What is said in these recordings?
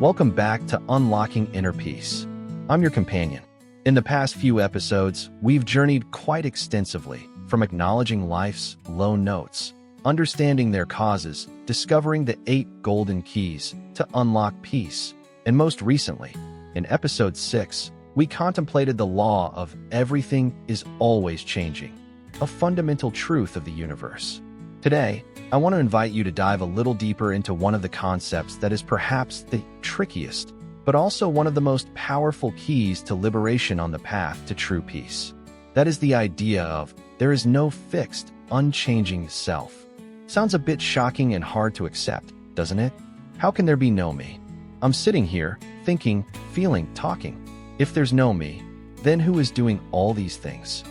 Welcome back to Unlocking Inner Peace. I'm your companion. In the past few episodes, we've journeyed quite extensively, from acknowledging life's low notes, understanding their causes, discovering the 8 golden keys to unlock peace, and most recently, in Episode 6, we contemplated the law of everything is always changing, a fundamental truth of the universe. Today, I want to invite you to dive a little deeper into one of the concepts that is perhaps the trickiest, but also one of the most powerful keys to liberation on the path to true peace. That is the idea of there is no fixed, unchanging self. Sounds a bit shocking and hard to accept, doesn't it? How can there be no me? I'm sitting here, thinking, feeling, talking. If there's no me, then who is doing all these things?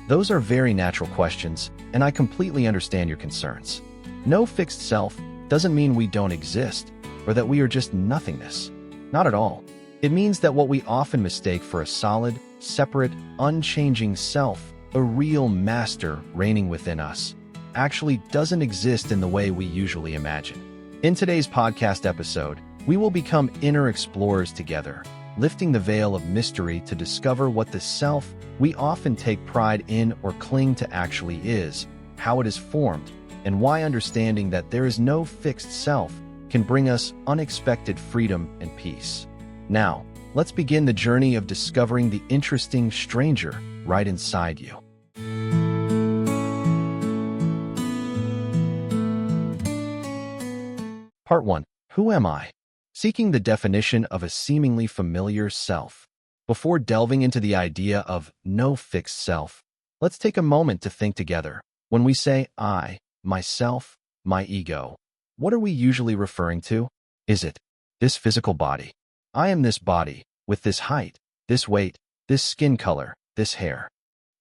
Those are very natural questions, and I completely understand your concerns. No fixed self doesn't mean we don't exist, or that we are just nothingness. Not at all. It means that what we often mistake for a solid, separate, unchanging self, a real master reigning within us, actually doesn't exist in the way we usually imagine. In today's podcast episode, we will become inner explorers together, lifting the veil of mystery to discover what the self we often take pride in or cling to actually is, how it is formed, and why understanding that there is no fixed self can bring us unexpected freedom and peace. Now, let's begin the journey of discovering the interesting stranger right inside you. Part 1. Who am I? Seeking the definition of a seemingly familiar self. Before delving into the idea of no fixed self, let's take a moment to think together. When we say I, myself, my ego, what are we usually referring to? Is it this physical body? I am this body, with this height, this weight, this skin color, this hair.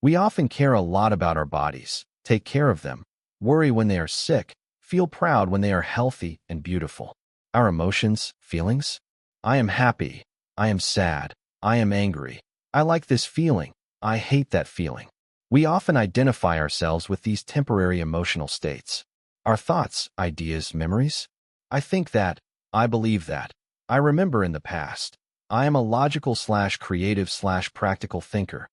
We often care a lot about our bodies, take care of them, worry when they are sick, feel proud when they are healthy and beautiful. Our emotions, feelings? I am happy, I am sad, I am angry, I like this feeling, I hate that feeling. We often identify ourselves with these temporary emotional states. Our thoughts, ideas, memories? I think that, I believe that, I remember in the past. I am a logical/creative/practical thinker.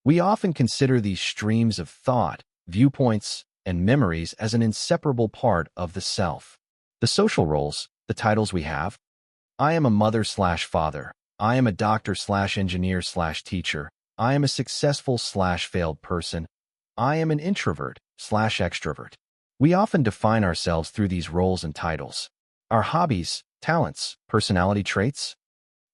We often consider these streams of thought, viewpoints, and memories as an inseparable part of the self. The social roles, the titles we have. I am a mother/father. I am a doctor/engineer/teacher. I am a successful/failed person. I am an introvert/extrovert. We often define ourselves through these roles and titles. Our hobbies, talents, personality traits.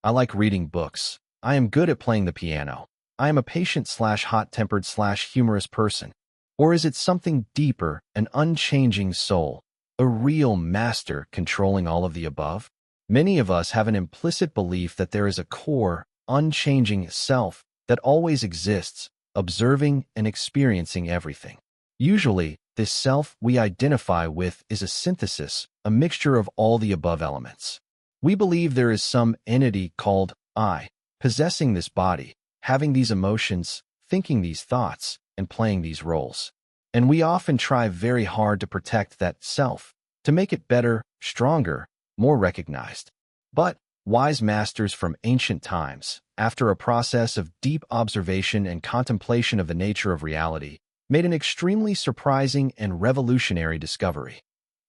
I like reading books. I am good at playing the piano. I am a patient/hot-tempered/humorous person. Or is it something deeper, an unchanging soul, a real master controlling all of the above? Many of us have an implicit belief that there is a core, unchanging self that always exists, observing and experiencing everything. Usually, this self we identify with is a synthesis, a mixture of all the above elements. We believe there is some entity called I, possessing this body, having these emotions, thinking these thoughts, and playing these roles. And we often try very hard to protect that self, to make it better, stronger, more recognized. But wise masters from ancient times, after a process of deep observation and contemplation of the nature of reality, made an extremely surprising and revolutionary discovery.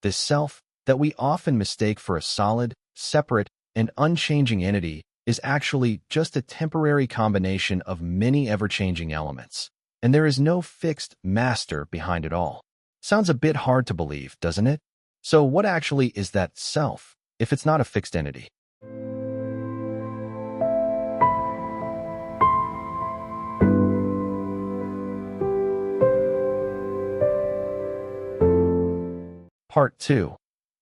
This self, that we often mistake for a solid, separate, and unchanging entity, is actually just a temporary combination of many ever-changing elements. And there is no fixed master behind it all. Sounds a bit hard to believe, doesn't it? So what actually is that self, if it's not a fixed entity? Part 2.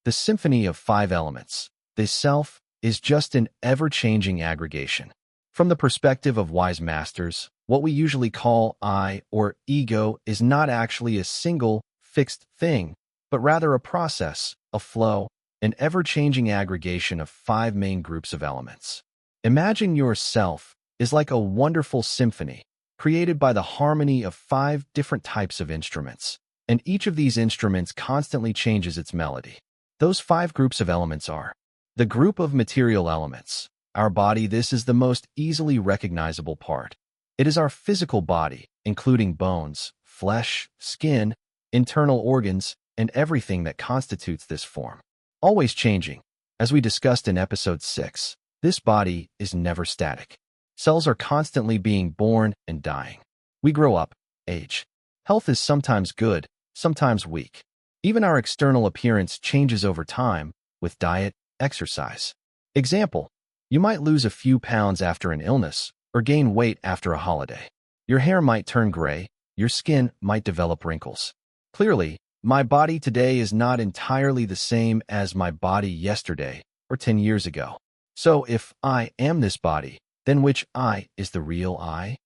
The Symphony of 5 Elements. The self is just an ever-changing aggregation. From the perspective of wise masters, what we usually call I or ego is not actually a single, fixed thing, but rather a process, a flow, an ever-changing aggregation of 5 main groups of elements. Imagine yourself is like a wonderful symphony, created by the harmony of 5 different types of instruments, and each of these instruments constantly changes its melody. Those 5 groups of elements are The group of material elements. Our body, this is the most easily recognizable part. It is our physical body, including bones, flesh, skin, internal organs, and everything that constitutes this form. Always changing. As we discussed in episode 6, this body is never static. Cells are constantly being born and dying. We grow up, age. Health is sometimes good, sometimes weak. Even our external appearance changes over time with diet, exercise. Example, you might lose a few pounds after an illness or gain weight after a holiday. Your hair might turn gray, your skin might develop wrinkles. Clearly, my body today is not entirely the same as my body yesterday or 10 years ago. So if I am this body, then which I is the real I?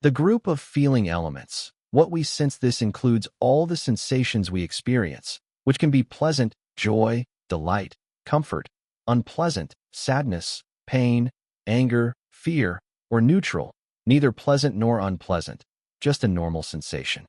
The group of feeling elements. What we sense, this includes all the sensations we experience, which can be pleasant, joy, delight, comfort, unpleasant, sadness, pain, anger, fear, or neutral, neither pleasant nor unpleasant, just a normal sensation.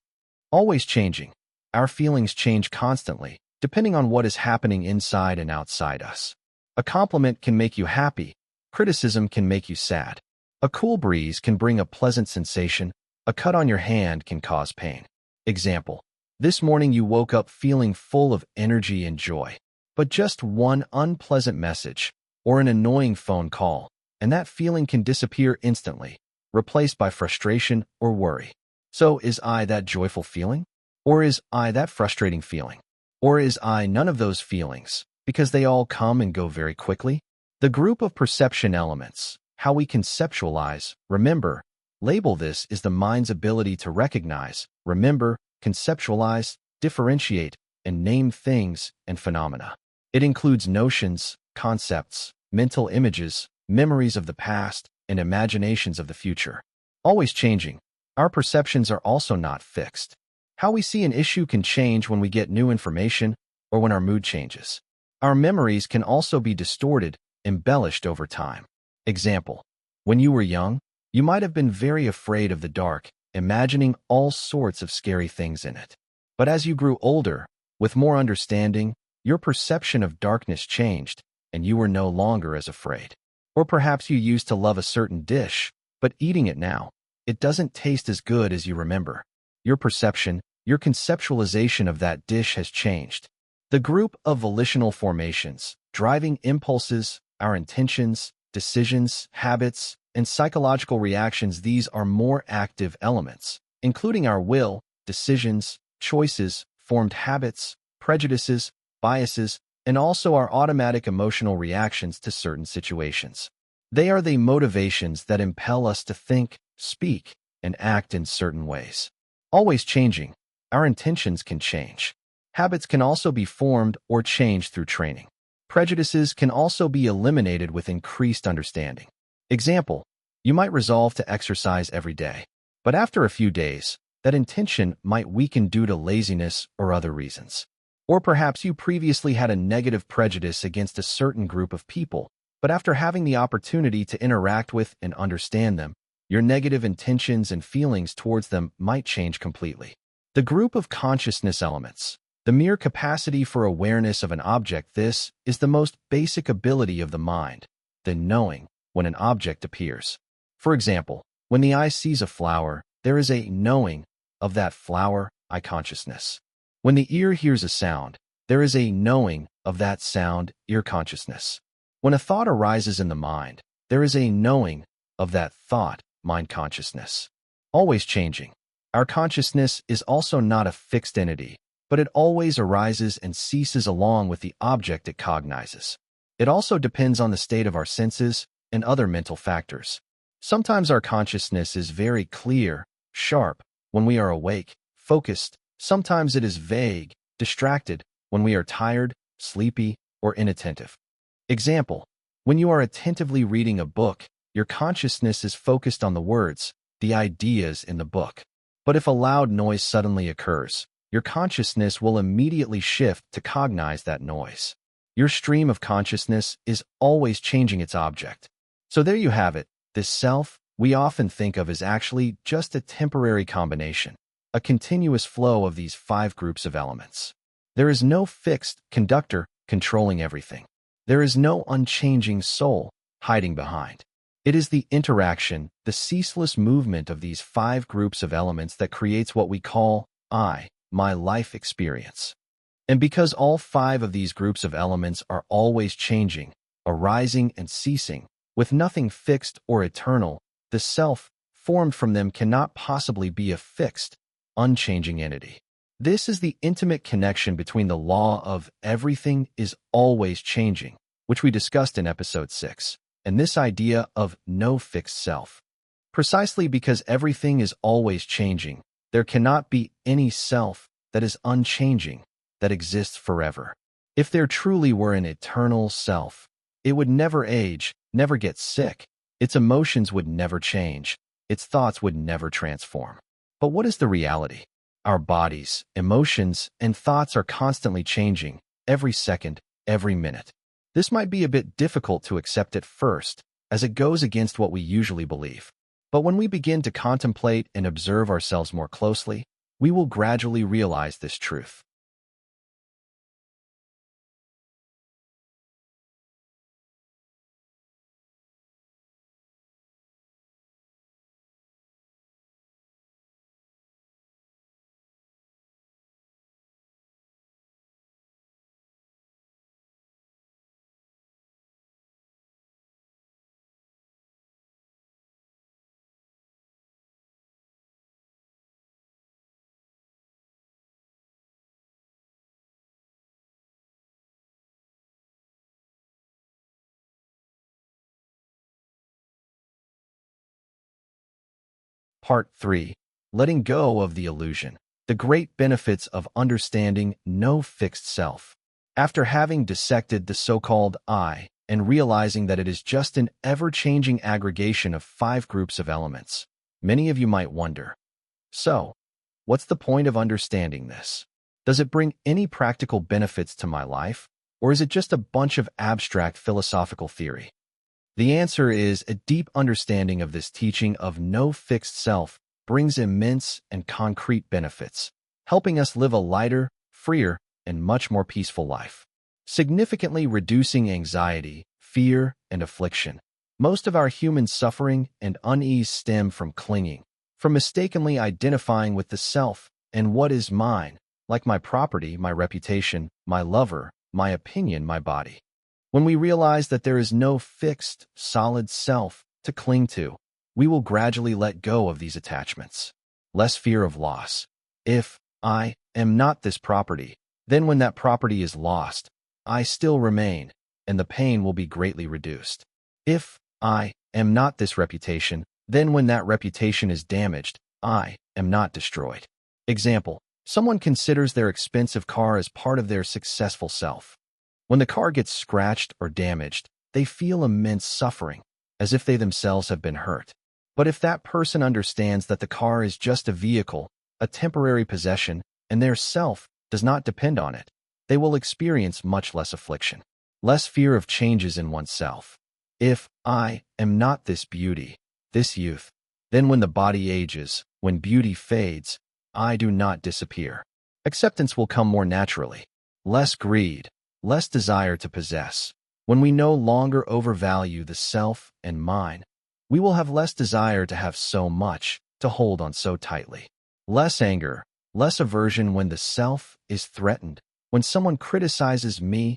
Always changing. Our feelings change constantly, depending on what is happening inside and outside us. A compliment can make you happy, criticism can make you sad. A cool breeze can bring a pleasant sensation, a cut on your hand can cause pain. Example, this morning you woke up feeling full of energy and joy, but just one unpleasant message or an annoying phone call, and that feeling can disappear instantly, replaced by frustration or worry. So is I that joyful feeling? Or is I that frustrating feeling? Or is I none of those feelings, because they all come and go very quickly? The group of perception elements, how we conceptualize, remember, label, this is the mind's ability to recognize, remember, conceptualize, differentiate, and name things and phenomena. It includes notions, concepts, mental images, memories of the past, and imaginations of the future. Always changing. Our perceptions are also not fixed. How we see an issue can change when we get new information or when our mood changes. Our memories can also be distorted, embellished over time. Example, when you were young, you might have been very afraid of the dark, imagining all sorts of scary things in it. But as you grew older, with more understanding, your perception of darkness changed, and you were no longer as afraid. Or perhaps you used to love a certain dish, but eating it now, it doesn't taste as good as you remember. Your perception, your conceptualization of that dish has changed. The group of volitional formations, driving impulses, our intentions, decisions, habits, and psychological reactions, these are more active elements, including our will, decisions, choices, formed habits, prejudices, biases, and also our automatic emotional reactions to certain situations. They are the motivations that impel us to think, speak, and act in certain ways. Always changing. Our intentions can change. Habits can also be formed or changed through training. Prejudices can also be eliminated with increased understanding. Example, you might resolve to exercise every day, but after a few days, that intention might weaken due to laziness or other reasons. Or perhaps you previously had a negative prejudice against a certain group of people, but after having the opportunity to interact with and understand them, your negative intentions and feelings towards them might change completely. The group of consciousness elements. The mere capacity for awareness of an object, this is the most basic ability of the mind, the knowing when an object appears. For example, when the eye sees a flower, there is a knowing of that flower, eye consciousness. When the ear hears a sound, there is a knowing of that sound, ear consciousness. When a thought arises in the mind, there is a knowing of that thought, mind consciousness. Always changing. Our consciousness is also not a fixed entity, but it always arises and ceases along with the object it cognizes. It also depends on the state of our senses and other mental factors. Sometimes our consciousness is very clear, sharp, when we are awake, focused. Sometimes it is vague, distracted, when we are tired, sleepy, or inattentive. Example, when you are attentively reading a book, your consciousness is focused on the words, the ideas in the book. But if a loud noise suddenly occurs, your consciousness will immediately shift to cognize that noise. Your stream of consciousness is always changing its object. So there you have it. This self we often think of as actually just a temporary combination, a continuous flow of these 5 groups of elements. There is no fixed conductor controlling everything. There is no unchanging soul hiding behind. It is the interaction, the ceaseless movement of these five groups of elements that creates what we call my life experience. And because all five of these groups of elements are always changing, arising and ceasing, with nothing fixed or eternal, the self formed from them cannot possibly be a fixed, unchanging entity. This is the intimate connection between the law of everything is always changing, which we discussed in Episode 6, and this idea of no fixed self. Precisely because everything is always changing, there cannot be any self that is unchanging, that exists forever. If there truly were an eternal self, it would never age, never get sick, its emotions would never change, its thoughts would never transform. But what is the reality? Our bodies, emotions, and thoughts are constantly changing, every second, every minute. This might be a bit difficult to accept at first, as it goes against what we usually believe. But when we begin to contemplate and observe ourselves more closely, we will gradually realize this truth. Part 3. Letting go of the illusion. The great benefits of understanding no fixed self. After having dissected the so-called I and realizing that it is just an ever-changing aggregation of five groups of elements, many of you might wonder, so, what's the point of understanding this? Does it bring any practical benefits to my life, or is it just a bunch of abstract philosophical theory? The answer is a deep understanding of this teaching of no fixed self brings immense and concrete benefits, helping us live a lighter, freer, and much more peaceful life, significantly reducing anxiety, fear, and affliction. Most of our human suffering and unease stem from clinging, from mistakenly identifying with the self and what is mine, like my property, my reputation, my lover, my opinion, my body. When we realize that there is no fixed, solid self to cling to, we will gradually let go of these attachments. Less fear of loss. If I am not this property, then when that property is lost, I still remain, and the pain will be greatly reduced. If I am not this reputation, then when that reputation is damaged, I am not destroyed. Example: someone considers their expensive car as part of their successful self. When the car gets scratched or damaged, they feel immense suffering, as if they themselves have been hurt. But if that person understands that the car is just a vehicle, a temporary possession, and their self does not depend on it, they will experience much less affliction, less fear of changes in oneself. If I am not this beauty, this youth, then when the body ages, when beauty fades, I do not disappear. Acceptance will come more naturally. Less greed, less desire to possess. When we no longer overvalue the self and mine, we will have less desire to have so much, to hold on so tightly. Less anger, less aversion when the self is threatened, when someone criticizes me,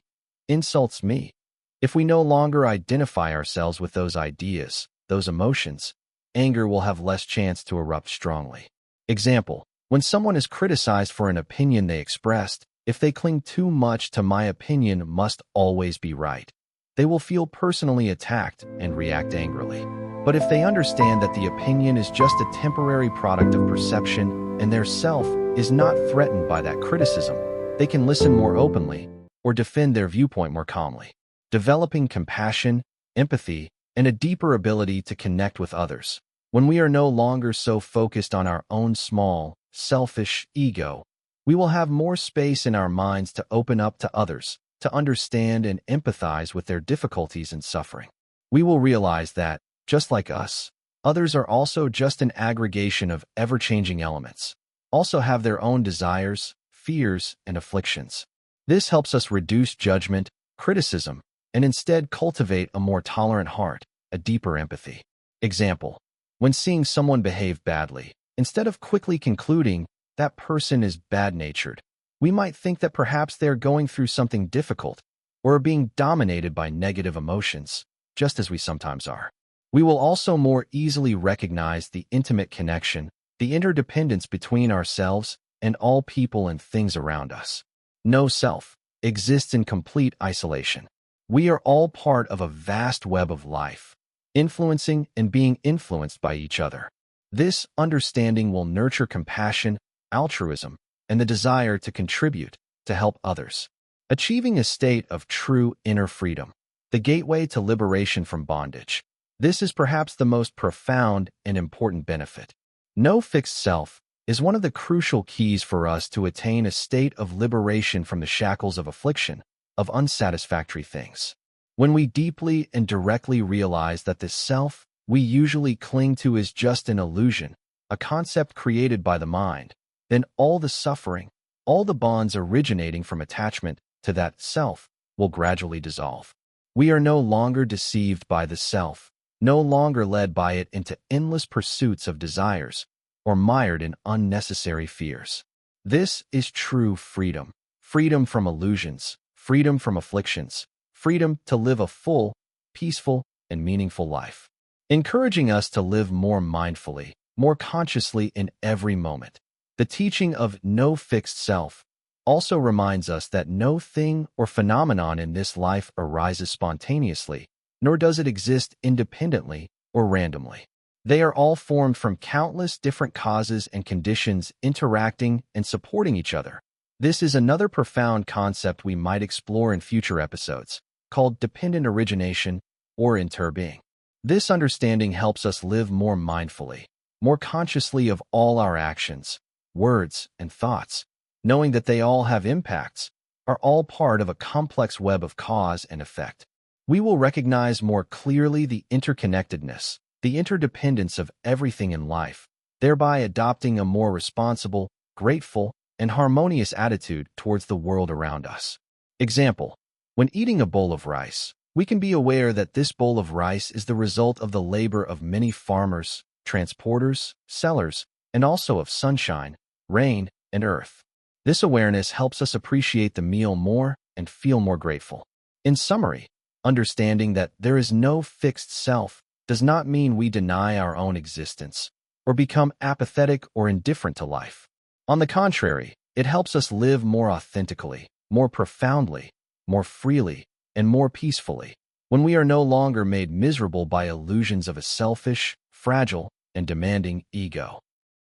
insults me. If we no longer identify ourselves with those ideas, those emotions, anger will have less chance to erupt strongly. Example: when someone is criticized for an opinion they expressed, if they cling too much to my opinion must always be right, they will feel personally attacked and react angrily. But if they understand that the opinion is just a temporary product of perception and their self is not threatened by that criticism, they can listen more openly or defend their viewpoint more calmly, developing compassion, empathy, and a deeper ability to connect with others. When we are no longer so focused on our own small, selfish ego, we will have more space in our minds to open up to others, to understand and empathize with their difficulties and suffering. We will realize that, just like us, others are also just an aggregation of ever-changing elements, also have their own desires, fears, and afflictions. This helps us reduce judgment, criticism, and instead cultivate a more tolerant heart, a deeper empathy. Example: when seeing someone behave badly, instead of quickly concluding that person is bad-natured, we might think that perhaps they're going through something difficult or are being dominated by negative emotions, just as we sometimes are. We will also more easily recognize the intimate connection, the interdependence between ourselves and all people and things around us. No self exists in complete isolation. We are all part of a vast web of life, influencing and being influenced by each other. This understanding will nurture compassion, altruism, and the desire to contribute, to help others. Achieving a state of true inner freedom, the gateway to liberation from bondage. This is perhaps the most profound and important benefit. No fixed self is one of the crucial keys for us to attain a state of liberation from the shackles of affliction, of unsatisfactory things. When we deeply and directly realize that this self we usually cling to is just an illusion, a concept created by the mind, then all the suffering, all the bonds originating from attachment to that self will gradually dissolve. We are no longer deceived by the self, no longer led by it into endless pursuits of desires or mired in unnecessary fears. This is true freedom, freedom from illusions, freedom from afflictions, freedom to live a full, peaceful, and meaningful life, encouraging us to live more mindfully, more consciously in every moment. The teaching of no fixed self also reminds us that no thing or phenomenon in this life arises spontaneously, nor does it exist independently or randomly. They are all formed from countless different causes and conditions interacting and supporting each other. This is another profound concept we might explore in future episodes, called dependent origination or interbeing. This understanding helps us live more mindfully, more consciously of all our actions, words, and thoughts, knowing that they all have impacts, are all part of a complex web of cause and effect. We will recognize more clearly the interconnectedness, the interdependence of everything in life, thereby adopting a more responsible, grateful, and harmonious attitude towards the world around us. Example: when eating a bowl of rice, we can be aware that this bowl of rice is the result of the labor of many farmers, transporters, sellers, and also of sunshine, rain, and earth. This awareness helps us appreciate the meal more and feel more grateful. In summary, understanding that there is no fixed self does not mean we deny our own existence or become apathetic or indifferent to life. On the contrary, it helps us live more authentically, more profoundly, more freely, and more peacefully, when we are no longer made miserable by illusions of a selfish, fragile, and demanding ego.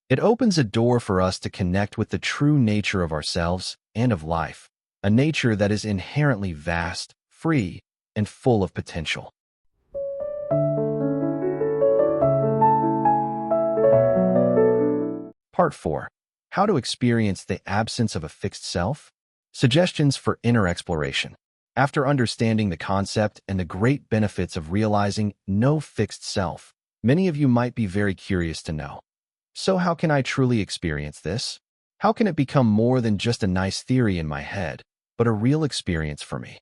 It opens a door for us to connect with the true nature of ourselves and of life, a nature that is inherently vast, free, and full of potential. Part 4. How to experience the absence of a fixed self? Suggestions for inner exploration. After understanding the concept and the great benefits of realizing no fixed self, many of you might be very curious to know: so how can I truly experience this? How can it become more than just a nice theory in my head, but a real experience for me?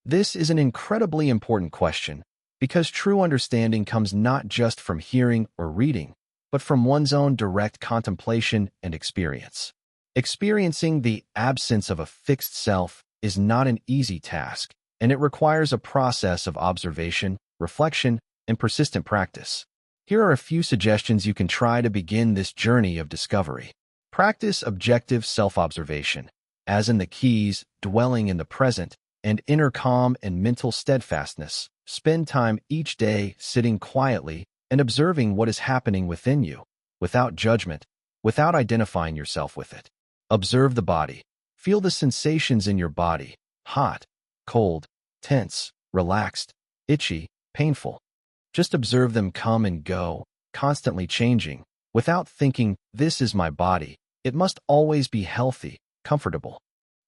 This is an incredibly important question, because true understanding comes not just from hearing or reading, but from one's own direct contemplation and experience. Experiencing the absence of a fixed self is not an easy task, and it requires a process of observation, reflection, and persistent practice. Here are a few suggestions you can try to begin this journey of discovery. Practice objective self-observation, as in the keys, dwelling in the present, and inner calm and mental steadfastness. Spend time each day sitting quietly and observing what is happening within you, without judgment, without identifying yourself with it. Observe the body. Feel the sensations in your body: hot, cold, tense, relaxed, itchy, painful. Just observe them come and go, constantly changing, without thinking, "This is my body. It must always be healthy, comfortable."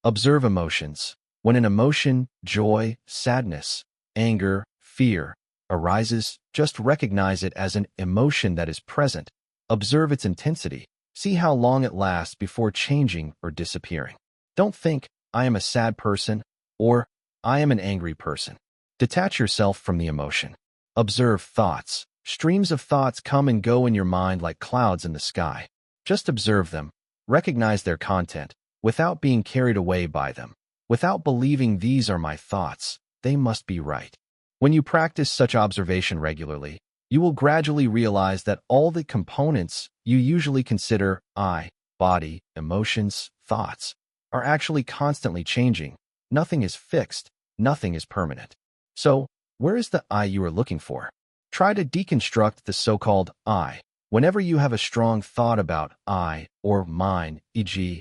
Observe emotions. When an emotion, joy, sadness, anger, fear, arises, just recognize it as an emotion that is present. Observe its intensity. See how long it lasts before changing or disappearing. Don't think, "I am a sad person," or "I am an angry person." Detach yourself from the emotion. Observe thoughts. Streams of thoughts come and go in your mind like clouds in the sky. Just observe them. Recognize their content, without being carried away by them. Without believing these are my thoughts, they must be right. When you practice such observation regularly, you will gradually realize that all the components you usually consider I, body, emotions, thoughts, are actually constantly changing. Nothing is fixed, nothing is permanent. So, where is the I you are looking for? Try to deconstruct the so-called I. Whenever you have a strong thought about I or mine, e.g.,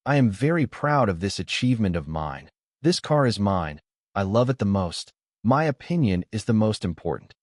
I am very proud of this achievement of mine. This car is mine. I love it the most. My opinion is the most important.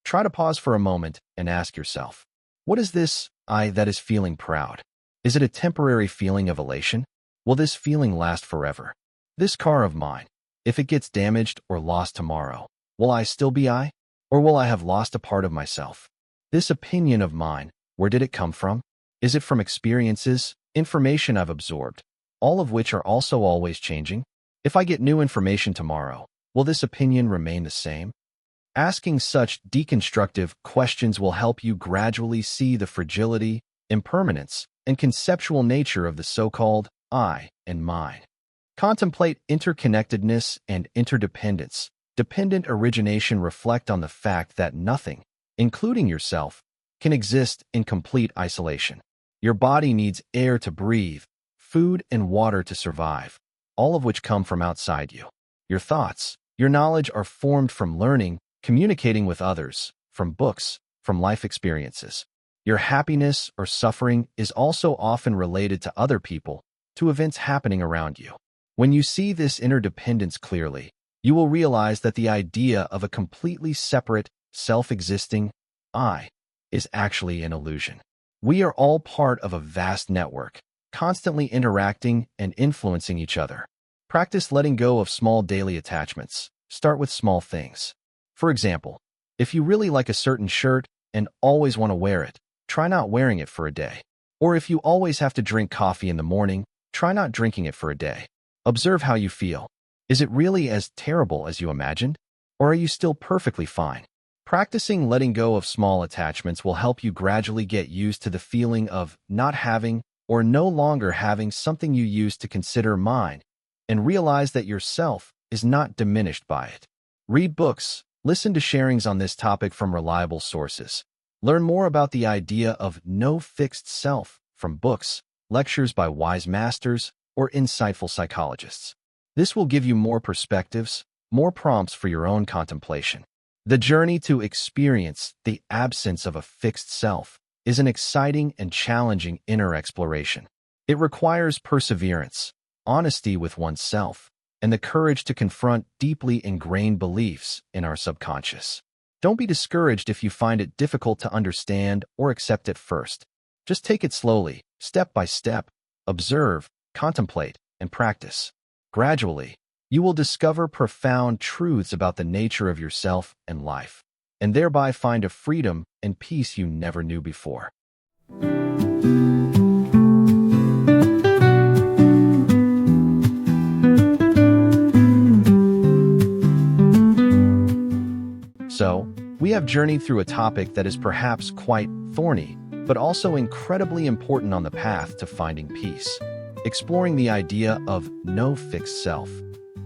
Try to pause for a moment and ask yourself, what is this I that is feeling proud? Is it a temporary feeling of elation? Will this feeling last forever? This car of mine, if it gets damaged or lost tomorrow, will I still be I? Or will I have lost a part of myself? This opinion of mine, where did it come from? Is it from experiences, information I've absorbed, all of which are also always changing? If I get new information tomorrow, will this opinion remain the same? Asking such deconstructive questions will help you gradually see the fragility, impermanence, and conceptual nature of the so-called I and mine. Contemplate interconnectedness and interdependence. Dependent origination reflect on the fact that nothing, including yourself, can exist in complete isolation. Your body needs air to breathe, food and water to survive, all of which come from outside you. Your thoughts, your knowledge are formed from learning, communicating with others, from books, from life experiences. Your happiness or suffering is also often related to other people, to events happening around you. When you see this interdependence clearly, you will realize that the idea of a completely separate, self-existing I is actually an illusion. We are all part of a vast network, constantly interacting and influencing each other. Practice letting go of small daily attachments. Start with small things. For example, if you really like a certain shirt and always want to wear it, try not wearing it for a day. Or if you always have to drink coffee in the morning, try not drinking it for a day. Observe how you feel. Is it really as terrible as you imagined? Or are you still perfectly fine? Practicing letting go of small attachments will help you gradually get used to the feeling of not having or no longer having something you used to consider mine, and realize that yourself is not diminished by it. Read books. Listen to sharings on this topic from reliable sources. Learn more about the idea of no fixed self from books, lectures by wise masters, or insightful psychologists. This will give you more perspectives, more prompts for your own contemplation. The journey to experience the absence of a fixed self is an exciting and challenging inner exploration. It requires perseverance, honesty with oneself, and the courage to confront deeply ingrained beliefs in our subconscious. Don't be discouraged if you find it difficult to understand or accept at first. Just take it slowly, step by step. Observe, contemplate, and practice. Gradually, you will discover profound truths about the nature of yourself and life, and thereby find a freedom and peace you never knew before. So, we have journeyed through a topic that is perhaps quite thorny, but also incredibly important on the path to finding peace, exploring the idea of no fixed self.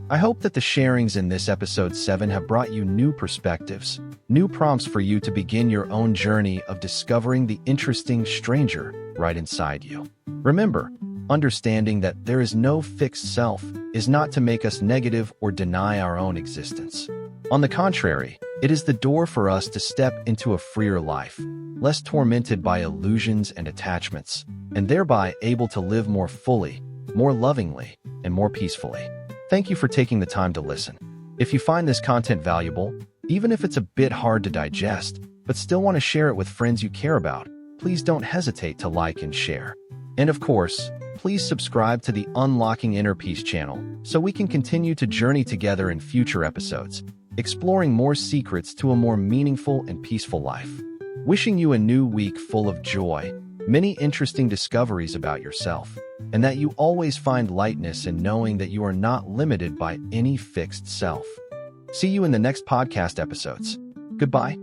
I hope that the sharings in this episode 7 have brought you new perspectives, new prompts for you to begin your own journey of discovering the interesting stranger right inside you. Remember, understanding that there is no fixed self is not to make us negative or deny our own existence. On the contrary, it is the door for us to step into a freer life, less tormented by illusions and attachments, and thereby able to live more fully, more lovingly, and more peacefully. Thank you for taking the time to listen. If you find this content valuable, even if it's a bit hard to digest, but still want to share it with friends you care about, please don't hesitate to like and share. And of course, please subscribe to the Unlocking Inner Peace channel so we can continue to journey together in future episodes, exploring more secrets to a more meaningful and peaceful life. Wishing you a new week full of joy, many interesting discoveries about yourself, and that you always find lightness in knowing that you are not limited by any fixed self. See you in the next podcast episodes. Goodbye.